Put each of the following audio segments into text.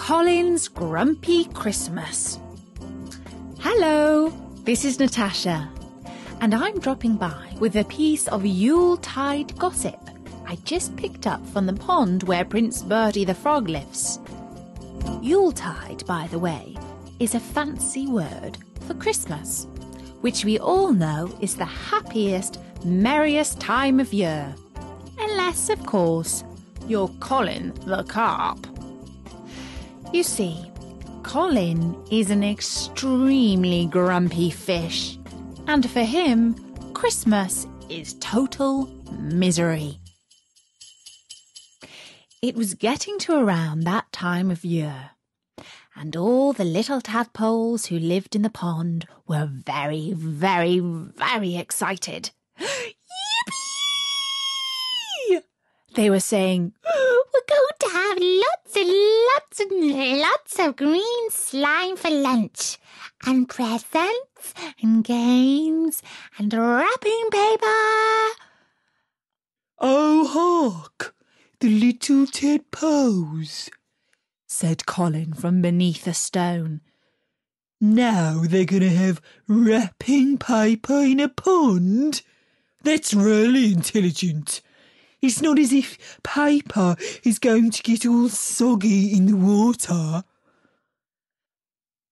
Colin's Grumpy Christmas. Hello, this is Natasha, and I'm dropping by with a piece of Yuletide gossip I just picked up from the pond where Prince Bertie the Frog lives. Yuletide, by the way, is a fancy word for Christmas, which we all know is the happiest, merriest time of year. Unless, of course, you're Colin the Carp. You see, Colin is an extremely grumpy fish, and for him, Christmas is total misery. It was getting to around that time of year, and all the little tadpoles who lived in the pond were very, very, very excited. Yippee! They were saying, "We're going to have lots and lots and lots of green slime for lunch, and presents, and games, and wrapping paper." "Oh, hark! The little tadpoles," said Colin from beneath a stone. "Now they're going to have wrapping paper in a pond? That's really intelligent. It's not as if paper is going to get all soggy in the water."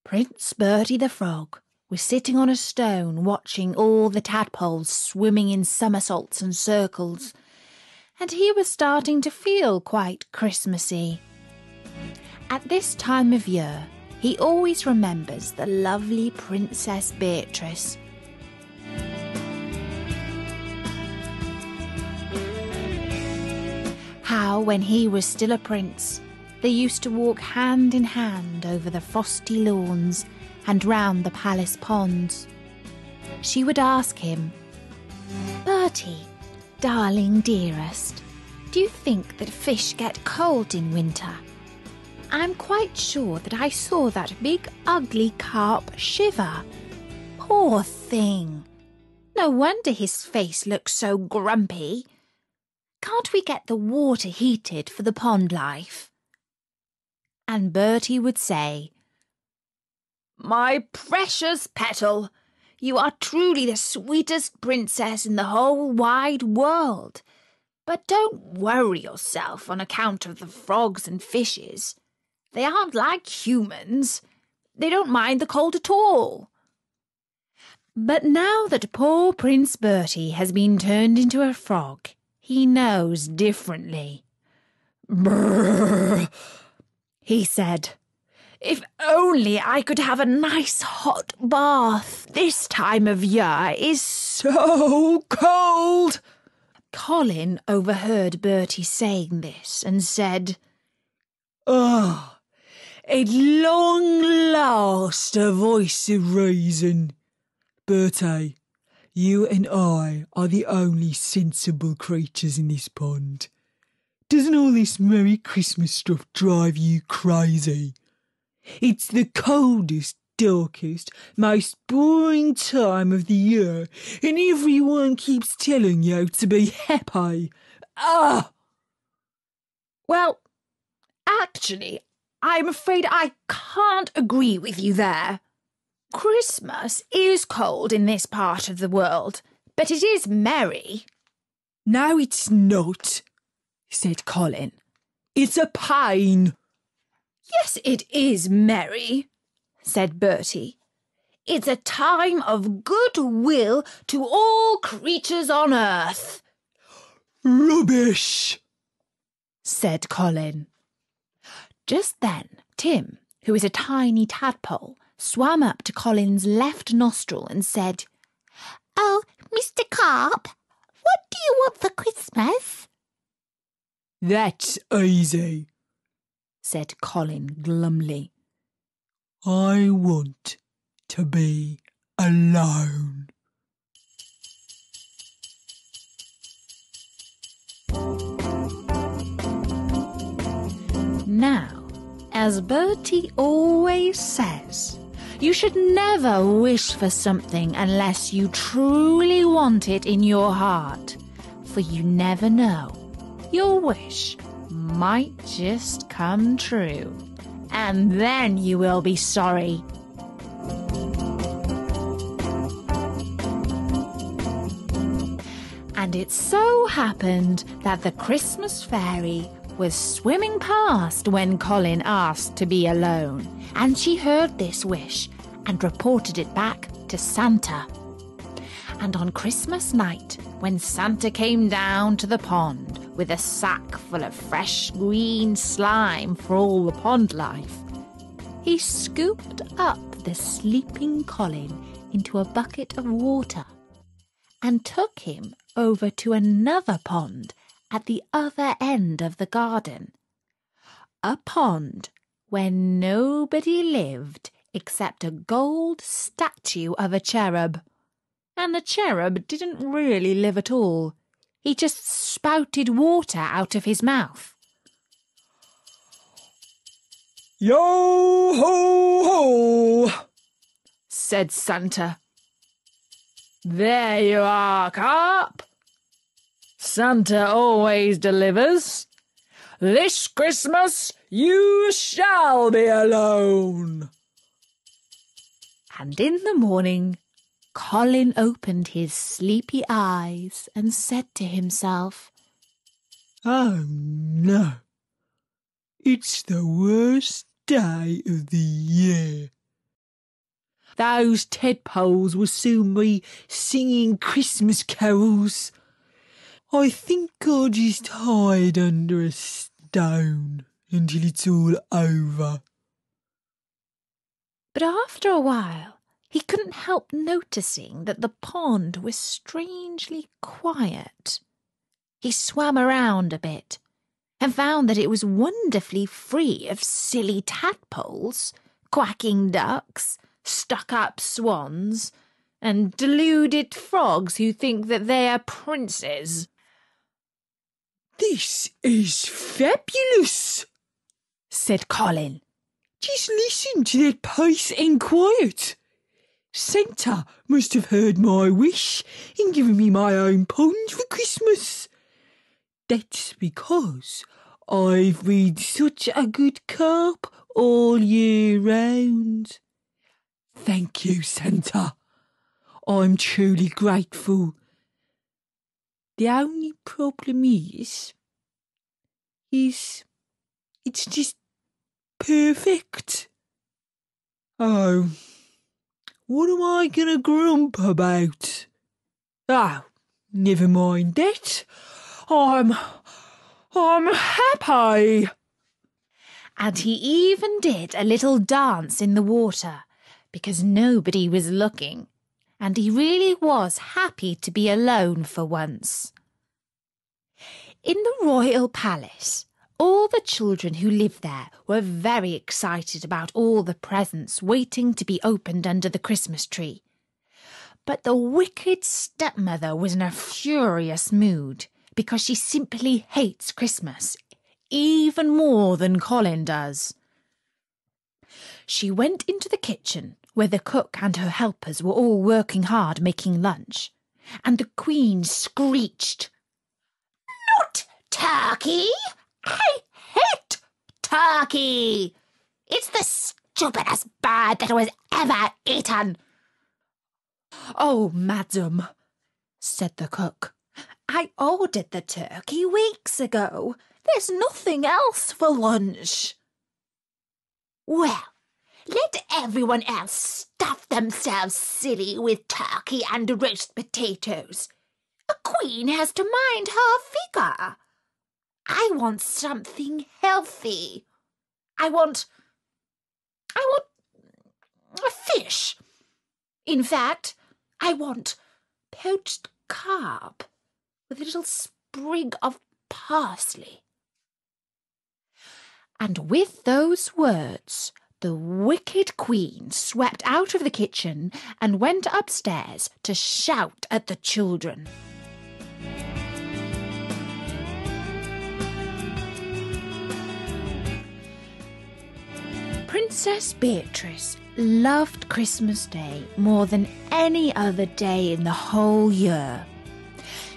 Prince Bertie the Frog was sitting on a stone watching all the tadpoles swimming in somersaults and circles, and he was starting to feel quite Christmassy. At this time of year, he always remembers the lovely Princess Beatrice. How, when he was still a prince, they used to walk hand in hand over the frosty lawns and round the palace ponds. She would ask him, "Bertie, darling dearest, do you think that fish get cold in winter? I'm quite sure that I saw that big ugly carp shiver. Poor thing! No wonder his face looks so grumpy. Can't we get the water heated for the pond life?" And Bertie would say, "My precious Petal, you are truly the sweetest princess in the whole wide world. But don't worry yourself on account of the frogs and fishes. They aren't like humans. They don't mind the cold at all." But now that poor Prince Bertie has been turned into a frog, he knows differently. "Brrr," he said. "If only I could have a nice hot bath. This time of year is so cold." Colin overheard Bertie saying this and said, "Ah, at long last a voice of reason. Bertie, you and I are the only sensible creatures in this pond. Doesn't all this Merry Christmas stuff drive you crazy? It's the coldest, darkest, most boring time of the year, and everyone keeps telling you to be happy. Ah!" "Well, actually, I'm afraid I can't agree with you there. Christmas is cold in this part of the world, but it is merry." "No, it's not," said Colin. "It's a pain." "Yes, it is merry," said Bertie. "It's a time of goodwill to all creatures on earth." "Rubbish," said Colin. Just then, Tim, who is a tiny tadpole, swam up to Colin's left nostril and said, "Oh, Mr. Carp, what do you want for Christmas?" "That's easy," said Colin glumly. "I want to be alone." Now, as Bertie always says, you should never wish for something unless you truly want it in your heart, for you never know. Your wish might just come true. and then you will be sorry. And it so happened that the Christmas fairy was swimming past when Colin asked to be alone, and she heard this wish and reported it back to Santa. And on Christmas night, when Santa came down to the pond with a sack full of fresh green slime for all the pond life, he scooped up the sleeping Colin into a bucket of water and took him over to another pond at the other end of the garden. A pond where nobody lived except a gold statue of a cherub. And the cherub didn't really live at all. He just spouted water out of his mouth. Yo-ho-ho, said Santa. There you are, Carp. Santa always delivers. This Christmas you shall be alone. And in the morning, Colin opened his sleepy eyes and said to himself, Oh no, it's the worst day of the year. Those tadpoles will soon be singing Christmas carols. I think I'll just hide under a stone until it's all over. But after a while, he couldn't help noticing that the pond was strangely quiet. He swam around a bit and found that it was wonderfully free of silly tadpoles, quacking ducks, stuck-up swans, and deluded frogs who think that they are princes. This is fabulous, said Colin. Just listen to that peace and quiet. Santa must have heard my wish in giving me my own pond for Christmas. That's because I've been such a good carp all year round. Thank you, Santa. I'm truly grateful. The only problem is it's just perfect. Oh, what am I going to grump about? Oh, never mind that. I'm happy. And he even did a little dance in the water because nobody was looking, and he really was happy to be alone for once. In the royal palace, all the children who lived there were very excited about all the presents waiting to be opened under the Christmas tree. But the wicked stepmother was in a furious mood because she simply hates Christmas, even more than Colin does. She went into the kitchen where the cook and her helpers were all working hard making lunch, and the Queen screeched, Not turkey! I hate turkey! It's the stupidest bird that was ever eaten. Oh, madam, said the cook, I ordered the turkey weeks ago. There's nothing else for lunch. Well, let everyone else stuff themselves silly with turkey and roast potatoes. A queen has to mind her figure. I want something healthy. I want a fish. In fact, I want poached carp with a little sprig of parsley. And with those words, the wicked Queen swept out of the kitchen and went upstairs to shout at the children. Princess Beatrice loved Christmas Day more than any other day in the whole year.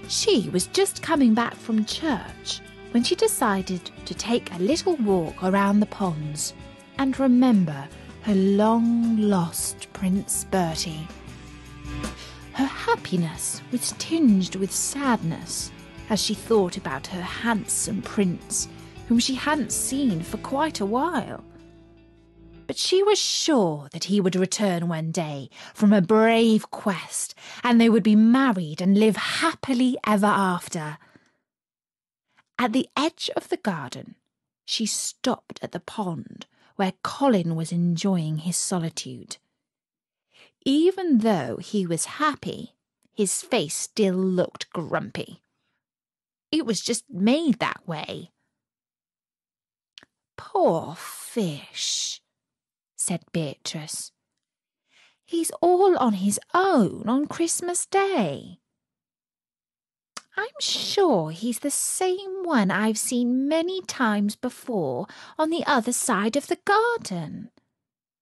She was just coming back from church when she decided to take a little walk around the ponds, and remember her long-lost Prince Bertie. Her happiness was tinged with sadness as she thought about her handsome prince, whom she hadn't seen for quite a while. But she was sure that he would return one day from a brave quest, and they would be married and live happily ever after. At the edge of the garden, she stopped at the pond where Colin was enjoying his solitude. Even though he was happy, his face still looked grumpy. It was just made that way. "Poor fish," said Beatrice. "He's all on his own on Christmas Day. I'm sure he's the same one I've seen many times before on the other side of the garden,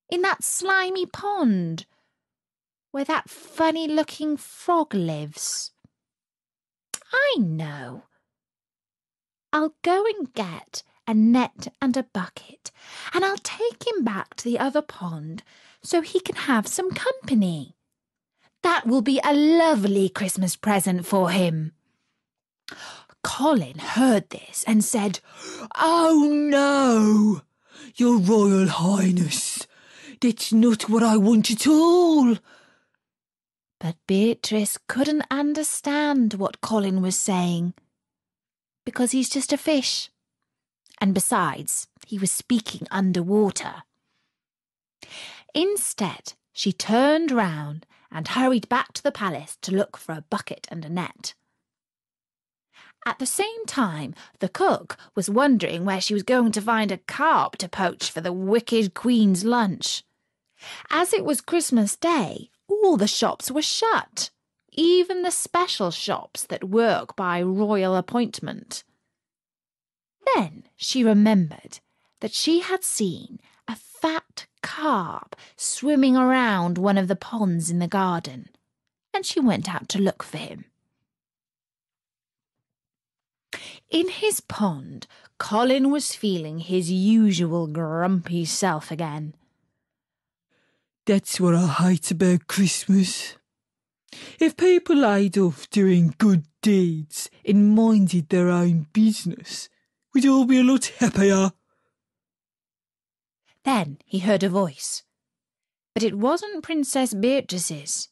in that slimy pond, where that funny-looking frog lives. I know. I'll go and get a net and a bucket, and I'll take him back to the other pond so he can have some company. That will be a lovely Christmas present for him." Colin heard this and said, "Oh no, Your Royal Highness, that's not what I want at all." But Beatrice couldn't understand what Colin was saying, because he's just a fish. And besides, he was speaking underwater. Instead, she turned round and hurried back to the palace to look for a bucket and a net. At the same time, the cook was wondering where she was going to find a carp to poach for the wicked Queen's lunch. As it was Christmas Day, all the shops were shut, even the special shops that work by royal appointment. Then she remembered that she had seen a fat carp swimming around one of the ponds in the garden, and she went out to look for him. In his pond, Colin was feeling his usual grumpy self again. "That's what I hate about Christmas. If people laid off doing good deeds and minded their own business, we'd all be a lot happier." Then he heard a voice. But it wasn't Princess Beatrice's.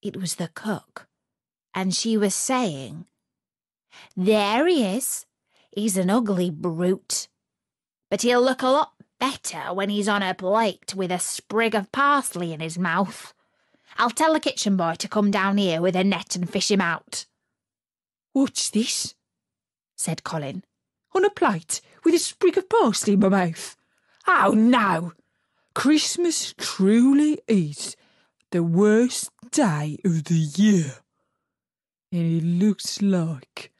It was the cook. And she was saying, "There he is. He's an ugly brute. But he'll look a lot better when he's on a plate with a sprig of parsley in his mouth. I'll tell the kitchen boy to come down here with a net and fish him out." "What's this?" said Colin. "On a plate with a sprig of parsley in my mouth? Oh no! Christmas truly is the worst day of the year. And it looks like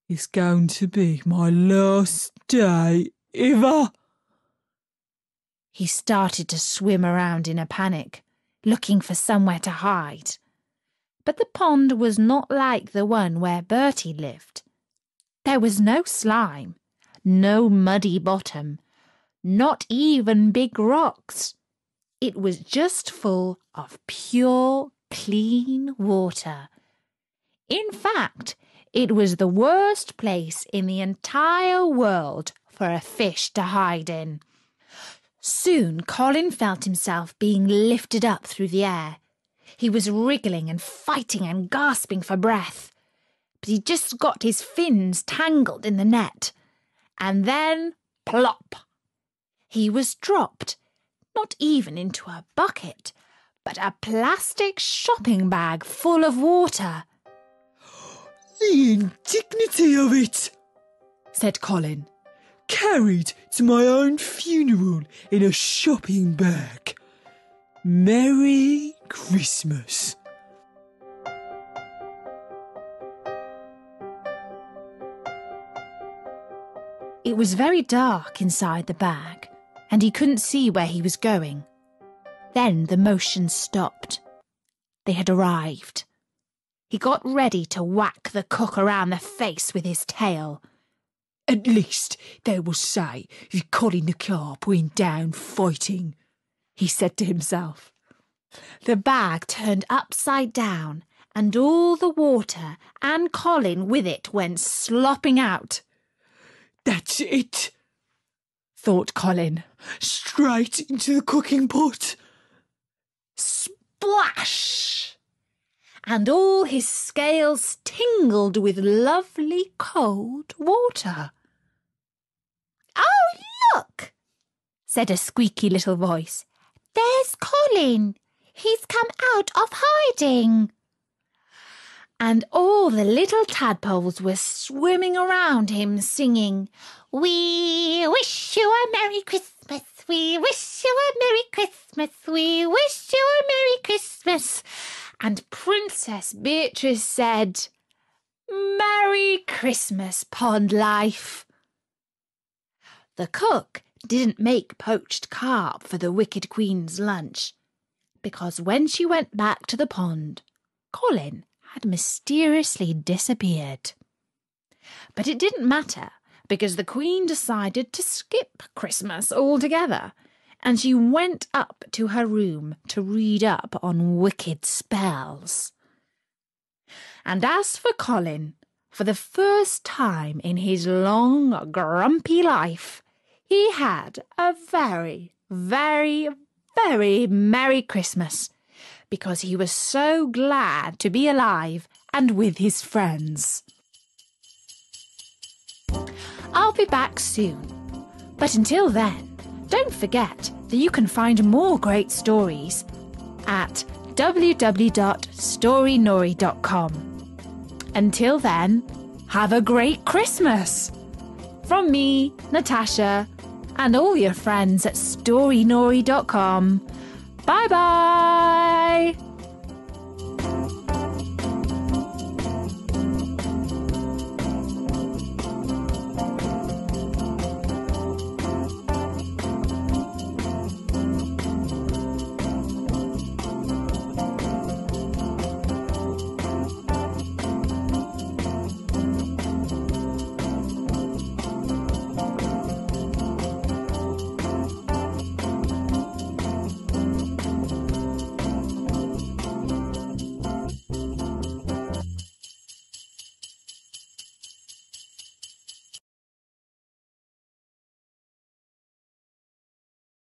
it's going to be my last day ever." He started to swim around in a panic, looking for somewhere to hide. But the pond was not like the one where Bertie lived. There was no slime, no muddy bottom, not even big rocks. It was just full of pure, clean water. In fact, it was the worst place in the entire world for a fish to hide in. Soon Colin felt himself being lifted up through the air. He was wriggling and fighting and gasping for breath. But he just got his fins tangled in the net. And then, plop! He was dropped, not even into a bucket, but a plastic shopping bag full of water. "The indignity of it," said Colin. "Carried to my own funeral in a shopping bag. Merry Christmas." It was very dark inside the bag, and he couldn't see where he was going. Then the motion stopped. They had arrived. He got ready to whack the cook around the face with his tail. At least they will say that Colin the carp went down fighting, he said to himself. The bag turned upside down, and all the water and Colin with it went slopping out. That's it, thought Colin. Straight into the cooking pot. Splash! And all his scales tingled with lovely cold water. Oh, look, said a squeaky little voice. There's Colin. He's come out of hiding. And all the little tadpoles were swimming around him, singing, We wish you a Merry Christmas. We wish you a Merry Christmas. We wish you a Merry Christmas. And Princess Beatrice said, Merry Christmas, Pond Life. The cook didn't make poached carp for the wicked queen's lunch, because when she went back to the pond, Colin had mysteriously disappeared. But it didn't matter, because the Queen decided to skip Christmas altogether, and she went up to her room to read up on wicked spells. And as for Colin, for the first time in his long, grumpy life, he had a very, very, very Merry Christmas, because he was so glad to be alive and with his friends. I'll be back soon, but until then, don't forget that you can find more great stories at www.storynori.com. Until then, have a great Christmas! From me, Natasha, and all your friends at storynori.com. Bye-bye!